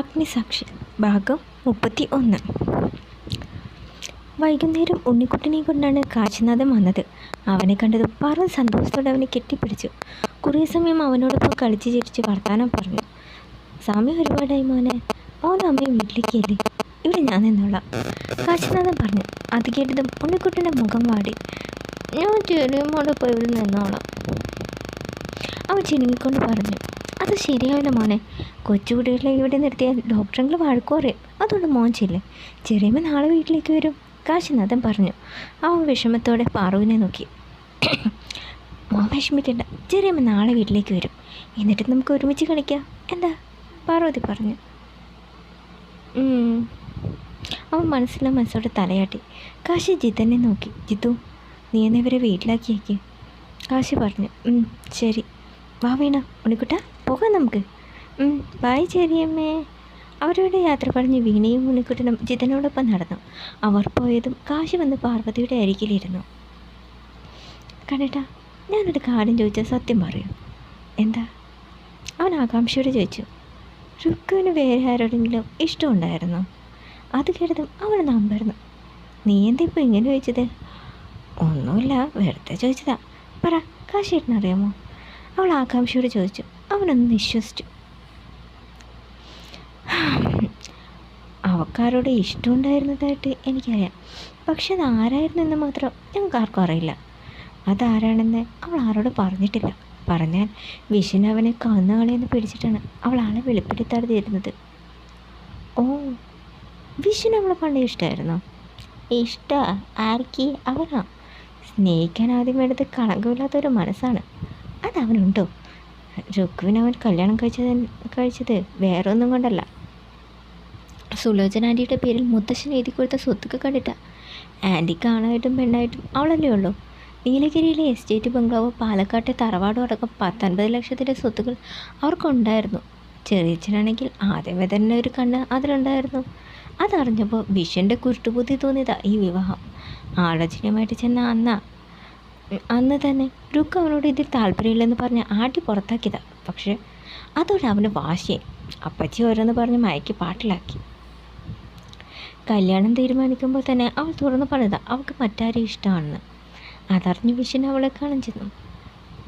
അഗ്നിസാക്ഷി ഭാഗം 31. വൈകുന്നേരം ഉണ്ണിക്കുട്ടനെയും കൊണ്ടാണ് കാശിനാഥൻ വന്നത്. അവനെ കണ്ടതും പാറു സന്തോഷത്തോടെ അവനെ കെട്ടിപ്പിടിച്ചു. കുറേ സമയം അവനോടൊപ്പം കളിച്ച് ചിരിച്ച് വർത്താനം പറഞ്ഞു. സമയം ഒരുപാടായി മോനെ, അമ്മയും വീട്ടിലേക്കല്ലേ, ഇവിടെ ഞാൻ നിന്നോളാം, കാശിനാഥൻ പറഞ്ഞു. അത് കേട്ടതും ഉണ്ണിക്കുട്ടൻ്റെ മുഖം വാടി. ഞാൻ ചെറിയമ്മോടൊപ്പം ഇവിടെ നിന്നോളാം, അവൻ ചിണുങ്ങിക്കൊണ്ട് പറഞ്ഞു. അത് ശരിയാവില്ല മോനെ, കൊച്ചുകുട്ടികളെ ഇവിടെ നിർത്തിയാൽ ഡോക്ടറുകൾ വഴക്കു പറയും, അതുകൊണ്ട് മോൻ ചെല്ല്, ചെറിയമ്മ നാളെ വീട്ടിലേക്ക് വരും, കാശിനാഥൻ പറഞ്ഞു. അവൻ വിഷമത്തോടെ പാറുവിനെ നോക്കി. മോൻ വിഷമിക്കണ്ട, ചെറിയമ്മ നാളെ വീട്ടിലേക്ക് വരും, എന്നിട്ട് നമുക്ക് ഒരുമിച്ച് കളിക്കാം, എന്താ, പാർവതി പറഞ്ഞു. അവൻ മനസ്സോടെ തലയാട്ടി. കാശി ജിതനെ നോക്കി. ജിത്തു, നീ എന്നിവരെ വീട്ടിലാക്കിയേക്ക്, കാശി പറഞ്ഞു. ശരി, വാ വീണ, ഉണ്ണിക്കുട്ട പോകാം നമുക്ക്. ബായ് ചെറിയമ്മേ. അവരുടെ യാത്ര പറഞ്ഞ് വീണയും ഉണ്ണിക്കുട്ടനും ജിതനോടൊപ്പം നടന്നു. അവർ പോയതും കാശി വന്ന് പാർവതിയുടെ അരികിലിരുന്നു. കണ്ടേട്ടാ, ഞാനൊരു കാര്യം ചോദിച്ചാൽ സത്യം പറയൂ. എന്താ? അവൻ ആകാംക്ഷയോട് ചോദിച്ചു. രുക്കുവിന് വേറെ ആരോടെങ്കിലും ഇഷ്ടമുണ്ടായിരുന്നോ? അത് കേട്ടതും അവൾ നമ്പരുന്നു. നീ എന്താ ഇപ്പോൾ ഇങ്ങനെ ചോദിച്ചത്? ഒന്നുമില്ല, വെറുതെ ചോദിച്ചതാ, പറ, കാശിയേട്ടനറിയാമോ? അവൾ ആകാംക്ഷയോട് ചോദിച്ചു. അവനൊന്ന് നിശ്വസിച്ചു. അവക്കാരോട് ഇഷ്ടമുണ്ടായിരുന്നതായിട്ട് എനിക്കറിയാം, പക്ഷെ അത് ആരായിരുന്നെന്ന് മാത്രം ഞങ്ങൾക്ക് ആർക്കും അറിയില്ല. അതാരാണെന്ന് അവൾ ആരോട് പറഞ്ഞിട്ടില്ല. പറഞ്ഞാൽ വിഷന് അവനെ കന്നുകളെന്ന് പിടിച്ചിട്ടാണ് അവൾ ആളെ വെളിപ്പെടുത്താതെ തരുന്നത്. ഓ, വിഷന് അവളെ പണ്ട് ഇഷ്ടമായിരുന്നോ? ആർക്ക്? അവനാ. സ്നേഹിക്കാൻ ആദ്യം വേണ്ടത് കളങ്കമില്ലാത്തൊരു മനസ്സാണ്. അതവനുണ്ടോ? രുക്കുവിന് അവൻ കല്യാണം കഴിച്ചത് വേറെ ഒന്നും കൊണ്ടല്ല. സുലോചന ആൻറ്റിയുടെ പേരിൽ മുത്തശ്ശൻ എഴുതി കൊടുത്ത സ്വത്തൊക്കെ കണ്ടിട്ടാ. ആൻറ്റിക്ക് ആണായിട്ടും പെണ്ണായിട്ടും അവളല്ലേ ഉള്ളൂ. നീലഗിരിയിലെ എസ്റ്റേറ്റ് ബംഗ്ലാവ്, പാലക്കാട്ടെ തറവാടും അടക്കം 10-50 ലക്ഷത്തിൻ്റെ സ്വത്തുകൾ അവർക്കുണ്ടായിരുന്നു. ചെറിയച്ഛനാണെങ്കിൽ ആദ്യമേ തന്നെ ഒരു കണ്ണ് അതിലുണ്ടായിരുന്നു. അതറിഞ്ഞപ്പോൾ വിഷൻ്റെ കുരുട്ടുബുദ്ധി തോന്നിയതാ ഈ വിവാഹം. ആലോചനയുമായിട്ട് ചെന്ന അന്ന് തന്നെ രുക്ക് അവനോട് ഇതിൽ താല്പര്യമില്ലെന്ന് പറഞ്ഞ് ആട്ടി പുറത്താക്കിയതാ. പക്ഷെ അതോടെ അവന് വാശിയായി. അപ്പച്ചി ഓരോന്ന് പറഞ്ഞ് മയക്കി പാട്ടിലാക്കി. കല്യാണം തീരുമാനിക്കുമ്പോൾ തന്നെ അവൾ തുറന്നു പറഞ്ഞതാ അവൾക്ക് മറ്റാരും ഇഷ്ടമാണെന്ന്. അതറിഞ്ഞ് വിഷൻ അവളെ കാണാൻ ചെന്നു.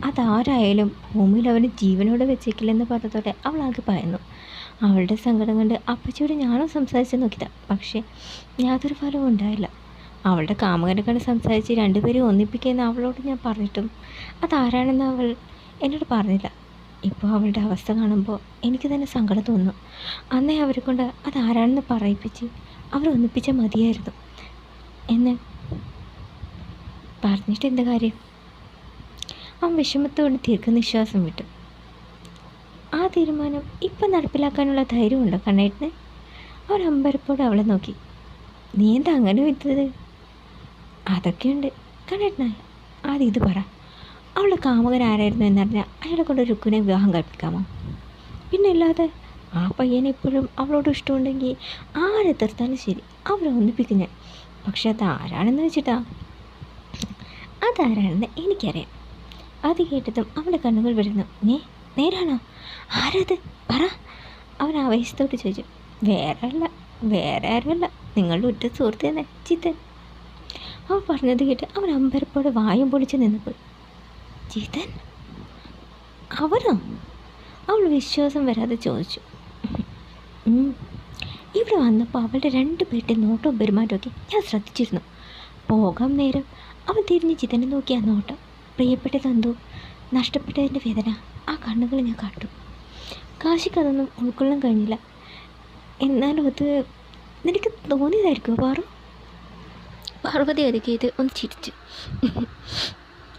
അതാരായാലും ഭൂമിയിൽ അവന് ജീവനോടെ വെച്ചേക്കില്ലെന്ന് പറഞ്ഞതോടെ അവൾ ആകെ ഭയന്നു. അവളുടെ സങ്കടം കണ്ട് അപ്പച്ചിയോട് ഞാനും സംസാരിച്ച് നോക്കിയതാ, പക്ഷേ യാതൊരു ഫലവും ഉണ്ടായില്ല. അവളുടെ കാമുകനെ കണ്ട് സംസാരിച്ച് രണ്ടുപേരും ഒന്നിപ്പിക്കുമെന്ന് അവളോട് ഞാൻ പറഞ്ഞിട്ടും അതാരാണെന്ന് അവൾ എന്നോട് പറഞ്ഞില്ല. ഇപ്പോൾ അവളുടെ അവസ്ഥ കാണുമ്പോൾ എനിക്ക് തന്നെ സങ്കടം തോന്നുന്നു. അന്നേ അവരെ കൊണ്ട് അതാരാണെന്ന് പറയിപ്പിച്ച് അവരൊന്നിപ്പിച്ചാൽ മതിയായിരുന്നു എന്ന് പറഞ്ഞിട്ട് എന്താ കാര്യം? അവൻ വിഷമത്തോട് ദീർഘനിശ്വാസം വിട്ടു. ആ തീരുമാനം ഇപ്പം നടപ്പിലാക്കാനുള്ള ധൈര്യമുണ്ടോ കണ്ണേട്ടന്? അവൻ അമ്പരപ്പോടെ അവളെ നോക്കി. നീ എന്താ അങ്ങനെ വിറ്റത്? അതൊക്കെയുണ്ട് കണ്ണേട്ടനായി. ആദ്യം ഇത് പറ, അവളുടെ കാമുകൻ ആരായിരുന്നു എന്നറിഞ്ഞാൽ അയാളെ കൊണ്ട് രുക്കുവിനെ വിവാഹം കഴിപ്പിക്കാമോ? പിന്നെ ഇല്ലാതെ. ആ പയ്യനെ ഇപ്പോഴും അവളോട് ഇഷ്ടമുണ്ടെങ്കിൽ ആരെതിർത്താലും ശരി, അവരെ ഒന്നിപ്പിക്കും ഞാൻ. പക്ഷെ അതാരാണെന്ന് വെച്ചിട്ടാ? അതാരാണെന്ന് എനിക്കറിയാം. അത് കേട്ടതും അവളുടെ കണ്ണുകൾ വിടുന്നു. നേരാണോ? ആരത്? പറ, അവൻ ആവേശത്തോട് ചോദിച്ചു. വേറെ ആരുമല്ല, നിങ്ങളുടെ ഉറ്റ സുഹൃത്ത് തന്നെ, ജിതൻ. അവൻ പറഞ്ഞത് കേട്ട് അവൻ അമ്പരപ്പോടെ വായും പൊളിച്ച് നിന്നുപോയി. ജിതൻ? അവനോ? അവൾ വിശ്വാസം വരാതെ ചോദിച്ചു. ഇവിടെ വന്നപ്പോൾ അവളുടെ 2 പേരുടെ നോട്ടവും പെരുമാറ്റമൊക്കെ ഞാൻ ശ്രദ്ധിച്ചിരുന്നു. പോകാൻ നേരം അവൻ തിരിഞ്ഞ് ജിതനെ നോക്കി. ആ നോട്ടം, പ്രിയപ്പെട്ടതെന്തോ നഷ്ടപ്പെട്ടതിൻ്റെ വേദന ആ കണ്ണുകൾ ഞാൻ കണ്ടു. കാശിക്കതൊന്നും ഉൾക്കൊള്ളാൻ കഴിഞ്ഞില്ല. എന്നാലും അത് നിനക്ക് തോന്നിയതായിരിക്കുമോ പാറു? പാർവതി ഒരുക്കിയത് ഒന്ന് ചിരിച്ചു.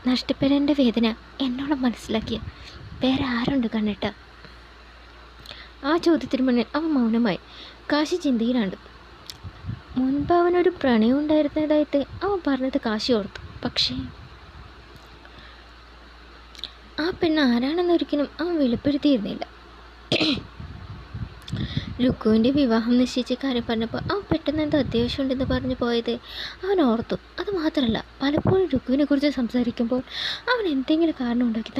നഷ്ടപ്പെടേണ്ട വേദന എന്നോട് മനസ്സിലാക്കിയ വേറെ ആരുണ്ട് കണ്ടിട്ട്? ആ ചോദ്യത്തിന് മുന്നിൽ അവൻ മൗനമായി. കാശി ചിന്തയിലാണ്. മുൻപ് അവനൊരു പ്രണയം ഉണ്ടായിരുന്നതായിട്ട് അവൻ പറഞ്ഞത് കാശി ഓർത്തു. പക്ഷേ ആ പെണ്ണ് ആരാണെന്നൊരിക്കലും അവൻ വെളിപ്പെടുത്തിയിരുന്നില്ല. രുക്കുവിൻ്റെ വിവാഹം നിശ്ചയിച്ച കാര്യം പറഞ്ഞപ്പോൾ അവൻ പെട്ടെന്ന് എന്തോ അത്യാവശ്യമുണ്ടെന്ന് പറഞ്ഞു പോയത് അവൻ ഓർത്തു. അതുമാത്രമല്ല, പലപ്പോഴും രുക്കുവിനെ കുറിച്ച് സംസാരിക്കുമ്പോൾ അവൻ എന്തെങ്കിലും കാരണം ഉണ്ടാക്കി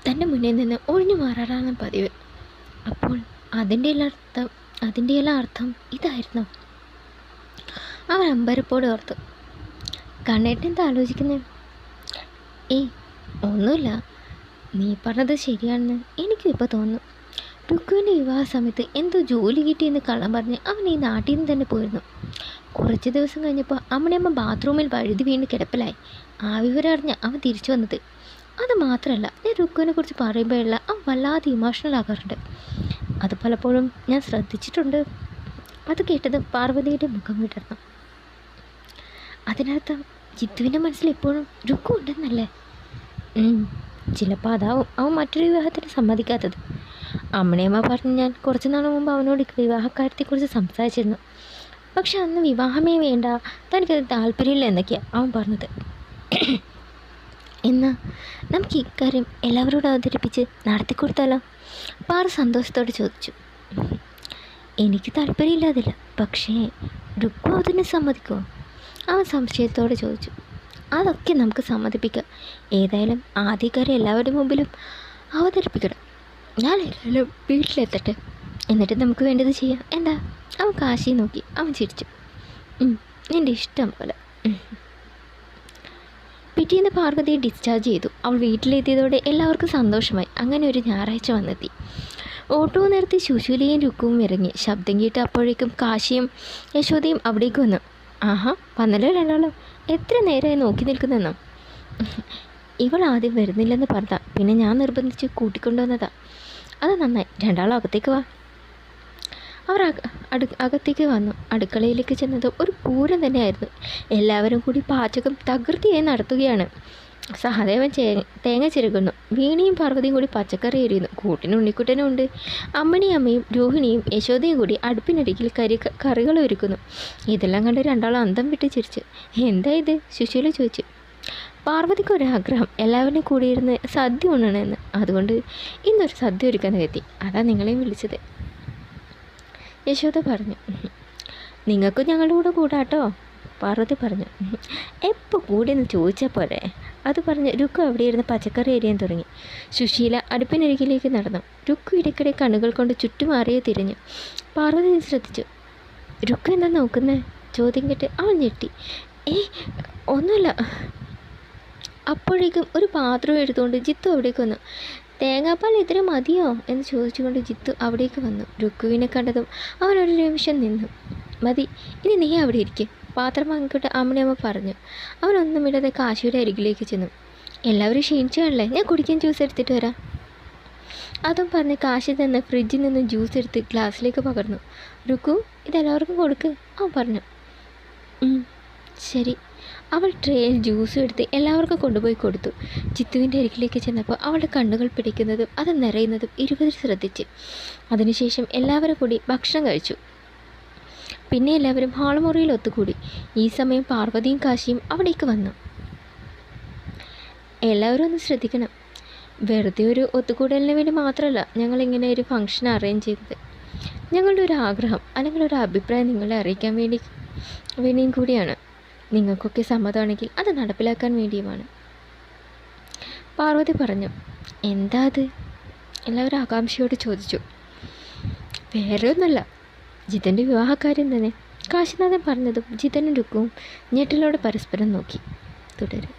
തൻ്റെ മുന്നിൽ നിന്ന് ഒഴിഞ്ഞു മാറാറാണ് പതിവ്. അപ്പോൾ അതിൻ്റെ എല്ലാം അർത്ഥം ഇതായിരുന്നു. അവൻ അമ്പരപ്പോടെ ഓർത്തു. കണ്ണേട്ടൻ എന്താ ആലോചിക്കുന്നത്? ഏയ് ഒന്നുമില്ല, നീ പറഞ്ഞത് ശരിയാണെന്ന് എനിക്കും ഇപ്പോൾ തോന്നുന്നു. രുക്കുവിൻ്റെ വിവാഹ സമയത്ത് എന്തോ ജോലി കിട്ടിയെന്ന് കള്ളം പറഞ്ഞ് അവൻ ഈ നാട്ടിൽ നിന്ന് തന്നെ പോയിരുന്നു. കുറച്ച് ദിവസം കഴിഞ്ഞപ്പോൾ അമ്മണിയമ്മ ബാത്റൂമിൽ വഴുതി വീണ് കിടപ്പിലായി. ആ വിവരം അറിഞ്ഞ അവൻ തിരിച്ചു വന്നത്. അത് മാത്രമല്ല, ഞാൻ രുക്കുവിനെ കുറിച്ച് പറയുമ്പോഴുള്ള അവൻ വല്ലാതെ ഇമോഷണൽ ആകാറുണ്ട്. അത് പലപ്പോഴും ഞാൻ ശ്രദ്ധിച്ചിട്ടുണ്ട്. അത് കേട്ടത് പാർവതിയുടെ മുഖം വിടർന്നു. അതിനർത്ഥം ജിത്തുവിൻ്റെ മനസ്സിൽ എപ്പോഴും രുക്കു ഉണ്ടെന്നല്ലേ? ചിലപ്പോൾ അതാവും അവൻ മറ്റൊരു വിവാഹത്തിന് സമ്മതിക്കാത്തത്. അമ്മണിയമ്മ പറഞ്ഞ് ഞാൻ കുറച്ച് നാൾ മുമ്പ് അവനോട് വിവാഹക്കാര്യത്തെക്കുറിച്ച് സംസാരിച്ചിരുന്നു. പക്ഷെ അന്ന് വിവാഹമേ വേണ്ട, തനിക്കത് താല്പര്യമില്ല എന്നൊക്കെയാണ് അവൻ പറഞ്ഞത്. എന്നാൽ നമുക്ക് ഇക്കാര്യം എല്ലാവരോടും അവതരിപ്പിച്ച് നടത്തിക്കൊടുത്താലോ? പാറ സന്തോഷത്തോടെ ചോദിച്ചു. എനിക്ക് താല്പര്യമില്ലാതില്ല, പക്ഷേ രുക്കു അതിന് സമ്മതിക്കുമോ? അവൻ സംശയത്തോടെ ചോദിച്ചു. അതൊക്കെ നമുക്ക് സമ്മതിപ്പിക്കാം. ഏതായാലും ആദ്യക്കാരെ എല്ലാവരുടെ മുമ്പിലും അവതരിപ്പിക്കണം. ഞാൻ ഏതായാലും വീട്ടിലെത്തട്ടെ, എന്നിട്ട് നമുക്ക് വേണ്ടത് ചെയ്യാം. എന്താ? അവൻ കാശി നോക്കി. അവൻ ചിരിച്ചു. നിൻ്റെ ഇഷ്ടം പോലെ. പിറ്റേന്ന് പാർവതിയെ ഡിസ്ചാർജ് ചെയ്തു. അവൾ വീട്ടിലെത്തിയതോടെ എല്ലാവർക്കും സന്തോഷമായി. അങ്ങനെ ഒരു ഞായറാഴ്ച വന്നെത്തി. ഓട്ടോ നിർത്തി സുശീലയും രുക്കുവും ഇറങ്ങി. ശബ്ദം കേട്ട് അപ്പോഴേക്കും കാശിയും യശോദയും അവിടേക്ക് വന്നു. ആഹാ, വന്നല്ലോ രണ്ടാളും. എത്ര നേരമായി നോക്കി നിൽക്കുന്നെന്നോ? ഇവൾ ആദ്യം വരുന്നില്ലെന്ന് പറഞ്ഞാ, പിന്നെ ഞാൻ നിർബന്ധിച്ച് കൂട്ടിക്കൊണ്ടുവന്നതാ. അത് നന്നായി. രണ്ടാളും അകത്തേക്ക് വാ. അവർ അകത്തേക്ക് വന്നു. അടുക്കളയിലേക്ക് ചെന്നത് ഒരു പൂരം തന്നെയായിരുന്നു. എല്ലാവരും കൂടി പാചകം തകൃതിയായി നടത്തുകയാണ്. സഹദേവൻ തേങ്ങ ചിരകുന്നു. വീണിയും പാർവതിയും കൂടി പച്ചക്കറി എരിയുന്നു. കൂട്ടിന് ഉണ്ണിക്കുട്ടനും ഉണ്ട്. അമ്മയും രോഹിണിയും യശോദയും കൂടി അടുപ്പിനരികിൽ കറികൾ ഒരുക്കുന്നു. ഇതെല്ലാം കണ്ട് രണ്ടാളും അന്തം വിട്ട് ചിരിച്ചു. എന്താ ഇത്? സുശീല ചോദിച്ചു. പാർവതിക്കൊരാഗ്രഹം എല്ലാവരും കൂടിയിരുന്ന് സദ്യ ഉണ്ണണമെന്ന്. അതുകൊണ്ട് ഇന്നൊരു സദ്യ ഒരുക്കാൻ എത്തി. അതാ നിങ്ങളെയും വിളിച്ചത്, യശോദ പറഞ്ഞു. നിങ്ങൾക്കും ഞങ്ങളുടെ കൂടെ കൂടാട്ടോ, പാർവതി പറഞ്ഞു. എപ്പോൾ കൂടിയെന്ന് ചോദിച്ചാൽ പോരെ. അത് പറഞ്ഞ് രുക്കു അവിടെ ഇരുന്ന് പച്ചക്കറി എരിയാൻ തുടങ്ങി. സുശീല അടുപ്പിനരികിലേക്ക് നടന്നു. രുക്കു ഇടയ്ക്കിടെ കണ്ണുകൾ കൊണ്ട് ചുറ്റുമാറിയെ തിരിഞ്ഞു. പാർവതി ശ്രദ്ധിച്ചു. രുക്കു എന്താ നോക്കുന്നത്? ചോദ്യം കേട്ട് അവൾ ഞെട്ടി. ഒന്നുമില്ല. അപ്പോഴേക്കും ഒരു പാത്രം എടുത്തുകൊണ്ട് ജിത്തു അവിടേക്ക് വന്നു. തേങ്ങാപ്പാൽ ഇത്ര മതിയോ എന്ന് ചോദിച്ചുകൊണ്ട് ജിത്തു അവിടേക്ക് വന്നു. രുക്കുവിനെ കണ്ടതും അവനൊരു നിമിഷം നിന്നു. മതി, ഇനി നീ അവിടെ ഇരിക്കും, പാത്രം വാങ്ങിക്കൊണ്ട് അമ്മണിയമ്മ പറഞ്ഞു. അവനൊന്നുമില്ലാതെ കാശിയുടെ അരികിലേക്ക് ചെന്നു. എല്ലാവരും ക്ഷീണിച്ചു കാണല്ലേ, ഞാൻ കുടിക്കാൻ ജ്യൂസ് എടുത്തിട്ട് വരാം. അതും പറഞ്ഞ് കാശി തന്നെ ഫ്രിഡ്ജിൽ നിന്ന് ജ്യൂസ് എടുത്ത് ഗ്ലാസ്സിലേക്ക് പകർന്നു. രുക്കു, ഇതെല്ലാവർക്കും കൊടുക്ക്, അവൻ പറഞ്ഞു. ശരി. അവൾ ട്രേയിൽ ജ്യൂസും എടുത്ത് എല്ലാവർക്കും കൊണ്ടുപോയി കൊടുത്തു. ജിത്തുവിൻ്റെ അരികിലേക്ക് ചെന്നപ്പോൾ അവളുടെ കണ്ണുകൾ പിടിക്കുന്നതും അത് നിറയുന്നതും ഇരുവരും ശ്രദ്ധിച്ച്. അതിനുശേഷം എല്ലാവരും കൂടി ഭക്ഷണം കഴിച്ചു. പിന്നെ എല്ലാവരും ഹാൾമുറിയിൽ ഒത്തുകൂടി. ഈ സമയം പാർവതിയും കാശിയും അവിടേക്ക് വന്നു. എല്ലാവരും ഒന്ന് ശ്രദ്ധിക്കണം, വെറുതെ ഒരു ഒത്തുകൂടലിന് വേണ്ടി മാത്രമല്ല ഞങ്ങളിങ്ങനെ ഒരു ഫംഗ്ഷൻ അറേഞ്ച് ചെയ്തത്. ഞങ്ങളുടെ ഒരു ആഗ്രഹം അല്ലെങ്കിൽ ഒരു അഭിപ്രായം നിങ്ങളെ അറിയിക്കാൻ വേണ്ടിയും കൂടിയാണ്. നിങ്ങൾക്കൊക്കെ സമ്മതമാണെങ്കിൽ അത് നടപ്പിലാക്കാൻ വേണ്ടിയുമാണ്, പാർവതി പറഞ്ഞു. എന്താ അത്? എല്ലാവരും ആകാംക്ഷയോട് ചോദിച്ചു. വേറെ ഒന്നുമല്ല, ജിതൻ്റെ വിവാഹക്കാര്യം തന്നെ. കാശിനാഥൻ പറഞ്ഞതും ജിതനും രുക്കുവും ഞെട്ടലോടെ പരസ്പരം നോക്കി. തുടരും.